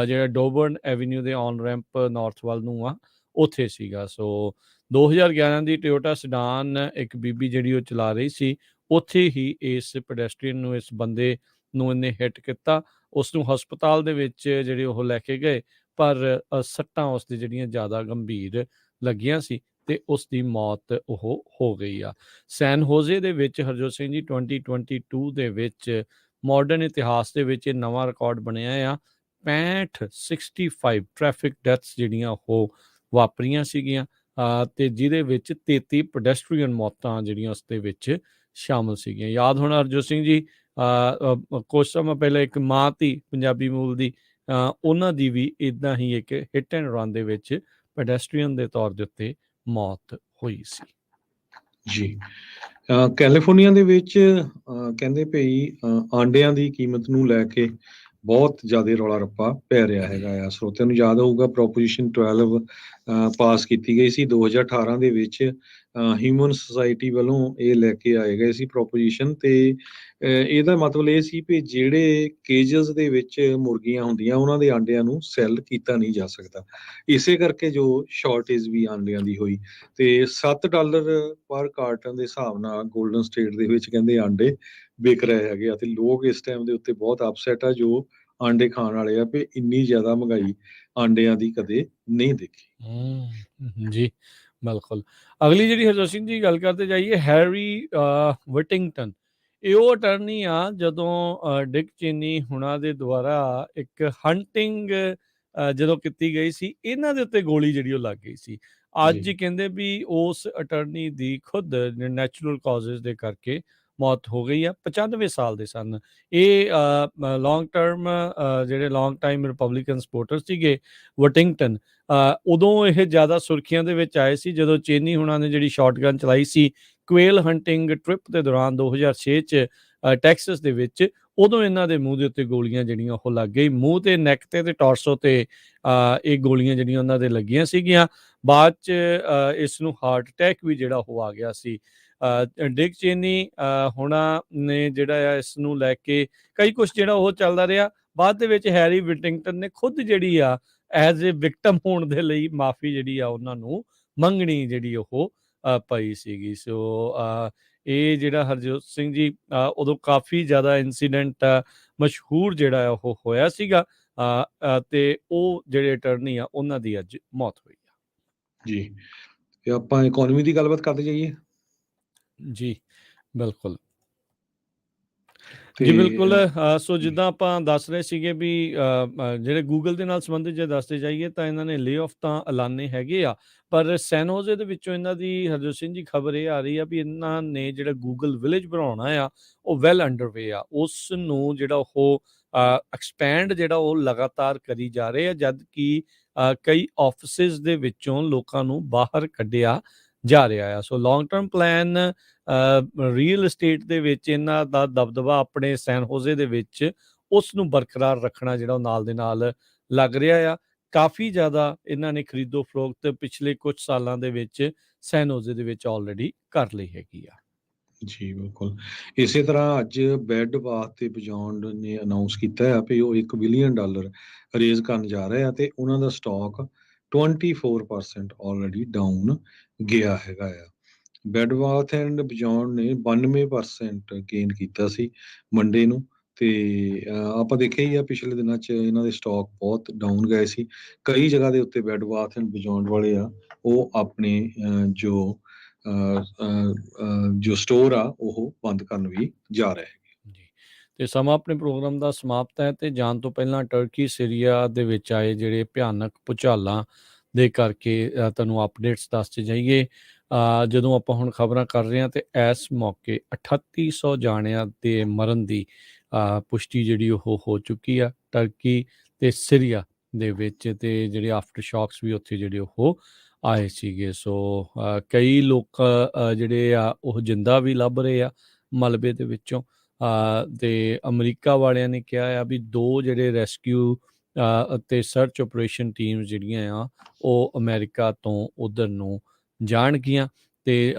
ਜਿਹੜਾ ਡੋਬਰਨ ਐਵੀਨਿਊ ਦੇ ਔਨ ਰੈਂਪ ਨਾਰਥ ਵੱਲ ਨੂੰ ਆ, ਉੱਥੇ ਸੀਗਾ। ਸੋ 2011 ਦੀ ਟੋਯੋਟਾ ਸਡਾਨ ਇੱਕ ਬੀਬੀ ਜਿਹੜੀ ਉਹ ਚਲਾ ਰਹੀ ਸੀ, ਉੱਥੇ ਹੀ ਇਸ ਪੈਡੈਸਟਰੀਅਨ ਨੂੰ, ਇਸ ਬੰਦੇ ਨੂੰ ਇਹਨੇ ਹਿੱਟ ਕੀਤਾ। ਉਸ ਨੂੰ ਹਸਪਤਾਲ ਦੇ ਵਿੱਚ ਜਿਹੜੇ ਉਹ ਲੈ ਕੇ ਗਏ, ਪਰ ਸੱਟਾਂ ਉਸ ਦੀ ਜਿਹੜੀਆਂ ਜ਼ਿਆਦਾ ਗੰਭੀਰ ਲੱਗੀਆਂ ਸੀ ਤੇ ਉਸ ਦੀ ਮੌਤ ਉਹ ਹੋ ਗਈ ਆ। ਸੈਨ ਹੋਜ਼ੇ ਦੇ ਵਿੱਚ ਹਰਜੋਤ ਸਿੰਘ ਜੀ 2022 ਦੇ ਵਿੱਚ ਮਾਡਰਨ ਇਤਿਹਾਸ ਦੇ ਵਿੱਚ ਇਹ ਨਵਾਂ ਰਿਕਾਰਡ ਬਣਿਆ ਆ। 65 ਟ੍ਰੈਫਿਕ ਡੈਥਸ ਜਿਹੜੀਆਂ ਉਹ ਵਾਪਰੀਆਂ ਸੀਗੀਆਂ ਤੇ ਜਿਹਦੇ ਵਿੱਚ 33 ਪੈਡੈਸਟਰੀਅਨ ਮੌਤਾਂ ਜਿਹੜੀਆਂ ਉਸ ਦੇ ਵਿੱਚ ਸ਼ਾਮਲ ਸੀਗੀਆਂ। ਯਾਦ ਹੋਣਾ ਹਰਜੋਤ ਸਿੰਘ ਜੀ ਕੁਝ ਸਮਾਂ ਪਹਿਲਾਂ ਇੱਕ ਮਾਂ ਧੀ ਪੰਜਾਬੀ ਮੂਲ ਦੀ, ਉਹਨਾਂ ਦੀ ਵੀ ਇੱਦਾਂ ਹੀ ਇੱਕ ਹਿੱਟ ਐਂਡ ਰਨ ਦੇ ਵਿੱਚ ਪੈਡੈਸਟਰੀਅਨ ਦੇ ਤੌਰ ਦੇ ਉੱਤੇ ਮੌਤ ਹੋਈ ਸੀ। ਜੀ, ਕੈਲੀਫੋਰਨੀਆ ਦੇ ਵਿੱਚ ਕਹਿੰਦੇ ਭਈ ਆਂਡਿਆਂ ਦੀ ਕੀਮਤ ਨੂੰ ਲੈ ਕੇ ਬਹੁਤ ਜ਼ਿਆਦਾ ਰੌਲਾ ਰੱਪਾ ਪੈ ਰਿਹਾ ਹੈਗਾ ਆ। ਸਰੋਤਿਆਂ ਨੂੰ ਯਾਦ ਹੋਊਗਾ ਪ੍ਰੋਪੋਜੀਸ਼ਨ 12 ਪਾਸ ਕੀਤੀ ਗਈ ਸੀ 2018 ਦੇ ਵਿੱਚ। ਹਿਊਮਨ ਸੁਸਾਇਟੀ ਵੱਲੋਂ ਇਹ ਲੈ ਕੇ ਆਏ ਗਏ ਸੀ ਪ੍ਰੋਪੋਜੀਸ਼ਨ, ਤੇ ਇਹਦਾ ਮਤਲਬ ਇਹ ਸੀ ਵੀ ਜਿਹੜੇ ਕੇਜਸ ਦੇ ਵਿੱਚ ਮੁਰਗੀਆਂ ਹੁੰਦੀਆਂ ਉਹਨਾਂ ਦੇ ਆਂਡਿਆਂ ਨੂੰ ਸੈੱਲ ਕੀਤਾ ਨਹੀਂ ਜਾ ਸਕਦਾ। ਇਸੇ ਕਰਕੇ ਜੋ ਸ਼ਾਰਟੇਜ ਵੀ ਆਂਡਿਆਂ ਦੀ ਹੋਈ, ਤੇ $7 ਪਰ ਕਾਰਟਨ ਦੇ ਹਿਸਾਬ ਨਾਲ ਗੋਲਡਨ ਸਟੇਟ ਦੇ ਵਿੱਚ ਕਹਿੰਦੇ ਆਂਡੇ ਵਿਕ ਰਹੇ ਹੈਗੇ ਆ। ਤੇ ਲੋਕ ਇਸ ਟਾਈਮ ਦੇ ਉੱਤੇ ਬਹੁਤ ਅਪਸੈਟ ਆ ਜੋ ਆਂਡੇ ਖਾਣ ਵਾਲੇ ਆ, ਵੀ ਇੰਨੀ ਜ਼ਿਆਦਾ ਮਹਿੰਗਾਈ ਆਂਡਿਆਂ ਦੀ ਕਦੇ ਨਹੀਂ ਦੇਖੀ। ਜੀ ਬਿਲਕੁਲ। ਅਗਲੀ ਜਿਹੜੀ ਹਰਜੋਤ ਸਿੰਘ ਜੀ ਗੱਲ ਕਰਦੇ ਜਾਈਏ, ਹੈਰੀ ਵਿਟਿੰਗਟਨ। ਇਹ ਉਹ ਅਟਰਨੀ ਆ ਜਦੋਂ ਡਿਕ ਚੇਨੀ ਹੁਣਾਂ ਦੇ ਦੁਆਰਾ ਇੱਕ ਹੰਟਿੰਗ ਜਦੋਂ ਕੀਤੀ ਗਈ ਸੀ, ਇਹਨਾਂ ਦੇ ਉੱਤੇ ਗੋਲੀ ਜਿਹੜੀ ਉਹ ਲੱਗ ਗਈ ਸੀ। ਅੱਜ ਕਹਿੰਦੇ ਵੀ ਉਸ ਅਟਰਨੀ ਦੀ ਖੁਦ ਨੈਚੁਰਲ ਕਾਜ਼ਸ ਦੇ ਕਰਕੇ ਮੌਤ ਹੋ ਗਈ ਆ। 95 ਸਾਲ ਦੇ ਸਨ ਇਹ। ਲੌਂਗ ਟਰਮ ਜਿਹੜੇ ਲੌਂਗ ਟਾਈਮ ਰਿਪਬਲਿਕਨ ਸਪੋਰਟਰ ਸੀਗੇ ਵਿਟਿੰਗਟਨ, ਉਦੋਂ ਇਹ ਜ਼ਿਆਦਾ ਸੁਰਖੀਆਂ ਦੇ ਵਿੱਚ ਆਏ ਸੀ ਜਦੋਂ ਚੇਨੀ ਹੁਣਾਂ ਨੇ ਜਿਹੜੀ ਸ਼ਾਟਗਨ ਚਲਾਈ ਸੀ ਕੁਏਲ ਹੰਟਿੰਗ ਟ੍ਰਿਪ ਦੇ ਦੌਰਾਨ 2006 ਚ ਟੈਕਸਸ ਦੇ ਵਿੱਚ। ਉਦੋਂ ਇਹਨਾਂ ਦੇ ਮੂੰਹ ਦੇ ਉੱਤੇ ਗੋਲੀਆਂ ਜਿਹੜੀਆਂ ਉਹ ਲੱਗ ਗਈ, ਮੂੰਹ ਤੇ, ਨੈਕ ਤੇ ਟਾਰਸੋ ਤੇ ਇਹ ਗੋਲੀਆਂ ਜਿਹੜੀਆਂ ਉਹਨਾਂ ਦੇ ਲੱਗੀਆਂ ਸੀਗੀਆਂ। ਬਾਅਦ ਚ ਇਸ ਨੂੰ ਹਾਰਟ ਅਟੈਕ ਵੀ ਜਿਹੜਾ ਉਹ ਆ ਗਿਆ ਸੀ। ਡਿਕ ਚੇਨੀ ਹੁਣਾਂ ਨੇ ਜਿਹੜਾ ਆ ਇਸ ਨੂੰ ਲੈ ਕੇ ਕਈ ਕੁਛ ਜਿਹੜਾ ਉਹ ਚੱਲਦਾ ਰਿਹਾ। ਬਾਅਦ ਦੇ ਵਿੱਚ ਹੈਰੀ ਵਿਟਿੰਗਟਨ ਨੇ ਖੁਦ ਜਿਹੜੀ ਆ ਐਜ਼ ਏ ਵਿਕਟਮ ਹੋਣ ਦੇ ਲਈ ਮਾਫੀ ਜਿਹੜੀ ਆ ਉਹਨਾਂ ਨੂੰ ਮੰਗਣੀ ਜਿਹੜੀ ਉਹ ਪਈ ਸੀਗੀ। ਸੋ ਇਹ ਜਿਹੜਾ ਹਰਜੋਤ ਸਿੰਘ ਜੀ ਉਦੋਂ ਕਾਫੀ ਜ਼ਿਆਦਾ ਇੰਸੀਡੈਂਟ ਮਸ਼ਹੂਰ ਜਿਹੜਾ ਉਹ ਹੋਇਆ ਸੀਗਾ ਤੇ ਉਹ ਜਿਹੜੇ ਅਟਰਨੀ ਆ ਉਹਨਾਂ ਦੀ ਅੱਜ ਮੌਤ ਹੋਈ ਆ। ਜੀ, ਤੇ ਆਪਾਂ ਇਕਨੋਮੀ ਦੀ ਗੱਲਬਾਤ ਕਰਦੇ ਜਾਈਏ। ਜੀ ਬਿਲਕੁਲ ਜੀ ਬਿਲਕੁਲ। ਸੋ ਜਿੱਦਾਂ ਆਪਾਂ ਦੱਸ ਰਹੇ ਸੀਗੇ ਵੀ ਜਿਹੜੇ ਗੂਗਲ ਦੇ ਨਾਲ ਸੰਬੰਧਿਤ ਜੇ ਦੱਸਦੇ ਜਾਈਏ ਤਾਂ ਇਹਨਾਂ ਨੇ ਲੇ ਆਫ ਤਾਂ ਐਲਾਨੇ ਹੈਗੇ ਆ, ਪਰ ਸੈਨ ਹੋਜ਼ੇ ਦੇ ਵਿੱਚੋਂ ਇਹਨਾਂ ਦੀ ਹਰਜੋਤ ਸਿੰਘ ਜੀ ਖਬਰ ਇਹ ਆ ਰਹੀ ਆ ਵੀ ਇਹਨਾਂ ਨੇ ਜਿਹੜਾ ਗੂਗਲ ਵਿਲੇਜ ਬਣਾਉਣਾ ਆ ਉਹ ਵੈਲ ਅੰਡਰਵੇ ਆ। ਉਸ ਨੂੰ ਜਿਹੜਾ ਉਹ ਐਕਸਪੈਂਡ ਜਿਹੜਾ ਉਹ ਲਗਾਤਾਰ ਕਰੀ ਜਾ ਰਹੇ ਆ, ਜਦ ਕਿ ਕਈ ਆਫਿਸਿਸ ਦੇ ਵਿੱਚੋਂ ਲੋਕਾਂ ਨੂੰ ਬਾਹਰ ਕੱਢਿਆ ਜਾ ਰਿਹਾ ਆ। So long term plan real estate ਦੇ ਵਿੱਚ ਇਹਨਾਂ ਦਾ ਦਬਦਬਾ ਆਪਣੇ ਸੈਨ ਹੋਜ਼ੇ ਦੇ ਵਿੱਚ ਉਸ ਨੂੰ ਬਰਕਰਾਰ ਰੱਖਣਾ ਜਿਹੜਾ ਉਹ ਨਾਲ ਦੇ ਨਾਲ ਲੱਗ ਰਿਹਾ ਆ। ਕਾਫੀ ਜ਼ਿਆਦਾ ਇਹਨਾਂ ਨੇ ਖਰੀਦੋ ਫਰੋਖਤ ਪਿਛਲੇ ਕੁਝ ਸਾਲਾਂ ਦੇ ਵਿੱਚ ਸੈਨ ਹੋਜ਼ੇ ਦੇ ਵਿੱਚ ਆਲਰੇਡੀ ਕਰ ਲਈ ਹੈਗੀ ਆ। ਜੀ ਬਿਲਕੁਲ। ਇਸੇ ਤਰ੍ਹਾਂ ਅੱਜ ਬੈੱਡ ਬਾਥ ਤੇ ਬਿਯੋਂਡ ਨੇ ਅਨਾਉਂਸ ਕੀਤਾ ਹੈ ਵੀ ਉਹ $1 ਬਿਲੀਅਨ ਰੇਜ਼ ਕਰਨ ਜਾ ਰਹੇ ਆ, ਤੇ ਉਹਨਾਂ ਦਾ ਸਟਾਕ 24% ਆਲਰੇਡੀ ਡਾਊਨ ਗਿਆ ਹੈਗਾ ਆ। ਬੈੱਡ ਬਾਥ ਐਂਡ ਬਿਯੋਂਡ ਨੇ 92% ਗੇਨ ਕੀਤਾ ਸੀ ਮੰਡੇ ਨੂੰ, ਤੇ ਆਪਾਂ ਦੇਖਿਆ ਹੀ ਆ ਪਿਛਲੇ ਦਿਨਾਂ 'ਚ ਇਹਨਾਂ ਦੇ ਸਟਾਕ ਬਹੁਤ ਡਾਊਨ ਗਏ ਸੀ। ਕਈ ਜਗ੍ਹਾ ਦੇ ਉੱਤੇ ਬੈੱਡ ਬਾਥ ਐਂਡ ਬਿਯੋਂਡ ਵਾਲੇ ਆ ਉਹ ਆਪਣੇ ਜੋ ਸਟੋਰ ਆ ਉਹ ਬੰਦ ਕਰਨ ਵੀ ਜਾ ਰਹੇ ਹੈਗੇ ਜੀ। ਤੇ ਸਮਾਂ ਆਪਣੇ ਪ੍ਰੋਗਰਾਮ ਦਾ ਸਮਾਪਤ ਹੈ ਤੇ ਜਾਣ ਤੋਂ ਪਹਿਲਾਂ ਟਰਕੀ ਸੀਰੀਆ ਦੇ ਵਿੱਚ ਆਏ ਜਿਹੜੇ ਭਿਆਨਕ ਭੂਚਾਲਾਂ ਦੇ ਕਰਕੇ ਤੁਹਾਨੂੰ ਅਪਡੇਟਸ ਦੱਸਦੇ ਜਾਈਏ। ਜਦੋਂ ਆਪਾਂ ਹੁਣ ਖਬਰਾਂ ਕਰ ਰਹੇ ਹਾਂ ਤੇ ਇਸ ਮੌਕੇ 3800 ਜਾਣਿਆਂ ਦੇ ਮਰਨ ਦੀ ਪੁਸ਼ਟੀ ਜਿਹੜੀ ਉਹ ਹੋ ਚੁੱਕੀ ਆ ਟਰਕੀ ਤੇ ਸੀਰੀਆ ਦੇ ਵਿੱਚ ਤੇ ਜਿਹੜੇ ਆਫਟਰ ਸ਼ੌਕਸ ਵੀ ਉੱਥੇ ਜਿਹੜੇ ਉਹ ਆਏ ਸੀਗੇ। ਸੋ ਕਈ ਲੋਕ ਜਿਹੜੇ ਆ ਉਹ ਜਿੰਦਾ ਵੀ ਲੱਭ ਰਹੇ ਆ ਮਲਬੇ ਦੇ ਵਿੱਚੋਂ। ਤੇ ਅਮਰੀਕਾ ਵਾਲਿਆਂ ਨੇ ਕਿਹਾ ਆ ਵੀ 2 ਜਿਹੜੇ ਰੈਸਕਿਊ ਅਤੇ ਸਰਚ ਆਪਰੇਸ਼ਨ ਟੀਮਸ ਜਿਹੜੀਆਂ ਆ ਉਹ ਅਮਰੀਕਾ ਤੋਂ ਉੱਧਰ ਨੂੰ ਜਾਣਗੀਆਂ ਤੇ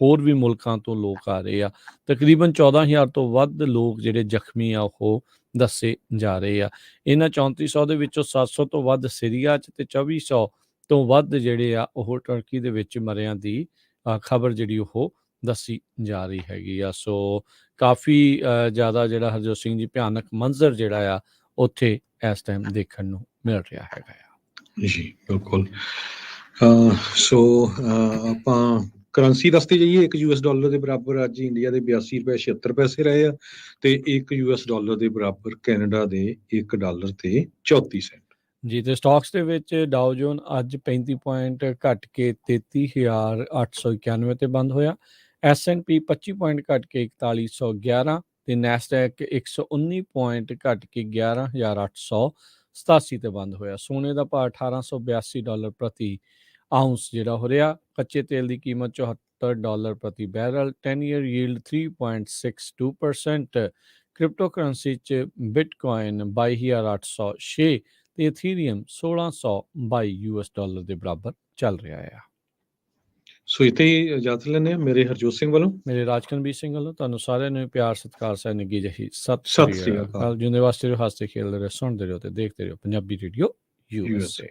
ਹੋਰ ਵੀ ਮੁਲਕਾਂ ਤੋਂ ਲੋਕ ਆ ਰਹੇ ਆ। ਤਕਰੀਬਨ 14,000 ਤੋਂ ਵੱਧ ਲੋਕ ਜਿਹੜੇ ਜ਼ਖਮੀ ਆ ਉਹ ਦੱਸੇ ਜਾ ਰਹੇ ਆ। ਇਹਨਾਂ 3400 ਦੇ ਵਿੱਚੋਂ 700 ਤੋਂ ਵੱਧ ਸੀਰੀਆ 'ਚ ਤੇ 2400 ਤੋਂ ਵੱਧ ਜਿਹੜੇ ਆ ਉਹ ਟਰਕੀ ਦੇ ਵਿੱਚ ਮਰਿਆਂ ਦੀ ਖਬਰ ਜਿਹੜੀ ਉਹ ਦੱਸੀ ਜਾ ਰਹੀ ਹੈਗੀ ਆ। ਸੋ ਕਾਫੀ ਜ਼ਿਆਦਾ ਜਿਹੜਾ ਹਰਜੋਤ ਸਿੰਘ ਜੀ ਭਿਆਨਕ ਮੰਜ਼ਰ ਜਿਹੜਾ ਆ ਉੱਥੇ ਇਸ ਟਾਈਮ ਦੇਖਣ ਨੂੰ ਮਿਲ ਰਿਹਾ ਹੈਗਾ ਆ। ਜੀ ਬਿਲਕੁਲ। ਸੋ ਆਪਾਂ ਕਰੰਸੀ ਦੱਸਦੇ ਜਾਈਏ। ਇੱਕ US ਡਾਲਰ ਦੇ ਬਰਾਬਰ ਅੱਜ ਇੰਡੀਆ ਦੇ 82 ਰੁਪਏ 76 ਪੈਸੇ ਰਹੇ ਆ ਤੇ ਇੱਕ US ਡਾਲਰ ਦੇ ਬਰਾਬਰ ਕੈਨੇਡਾ ਦੇ $1 ਤੇ 34 ਸੈਂਟ। ਜੀ ਤੇ ਸਟਾਕਸ ਦੇ ਵਿੱਚ ਡਾਓ ਜੋਨ ਅੱਜ 35 ਪੁਆਇੰਟ ਘਟ ਕੇ 33,891 ਤੇ ਬੰਦ ਹੋਇਆ। S&P 25 ਪੁਆਇੰਟ ਘਟ ਕੇ 4111 ਤੇ ਨੈਸਡੈਕ 119 ਪੁਆਇੰਟ ਘਟ ਕੇ 11,887 ਤੇ ਬੰਦ ਹੋਇਆ। ਸੋਨੇ ਦਾ ਭਾਅ $1882 ਪ੍ਰਤੀ ਆਉਂਸ ਜਿਹੜਾ ਹੋ ਰਿਹਾ। ਕੱਚੇ ਤੇਲ ਦੀ ਕੀਮਤ $74 ਪ੍ਰਤੀ barrel. 10 year yield 3.62%। Crypto currency 'ਚ ਬਿਟਕੋਇਨ 22,806 ਤੇ ਇਥੀਰੀਅਮ $1622 ਦੇ ਬਰਾਬਰ ਚੱਲ ਰਿਹਾ ਆ। ਸੋ ਇੱਥੇ ਹੀ ਇਜਾਜ਼ਤ ਲੈਂਦੇ ਹਾਂ। ਮੇਰੇ ਹਰਜੋਤ ਸਿੰਘ ਵੱਲੋਂ, ਮੇਰੇ ਰਾਜਕਨਵੀਰ ਸਿੰਘ ਵੱਲੋਂ ਤੁਹਾਨੂੰ ਸਾਰਿਆਂ ਨੂੰ ਪਿਆਰ ਸਤਿਕਾਰ ਸਹਿ ਨਿੱਘੀ ਜਿਹੀ ਸਤਿ ਸਤਿ ਸ੍ਰੀ ਸ੍ਰੀ ਅਕਾਲ। ਅਕਾਲ। ਜਿਉਂਦੇ ਵਾਸਤੇ ਰਹੋ, ਹੱਸਦੇ ਖੇਡਦੇ ਰਹੋ, ਸੁਣਦੇ ਰਹੋ ਤੇ ਦੇਖਦੇ ਰਹੋ ਪੰਜਾਬੀ ਰੇਡੀਓ USA।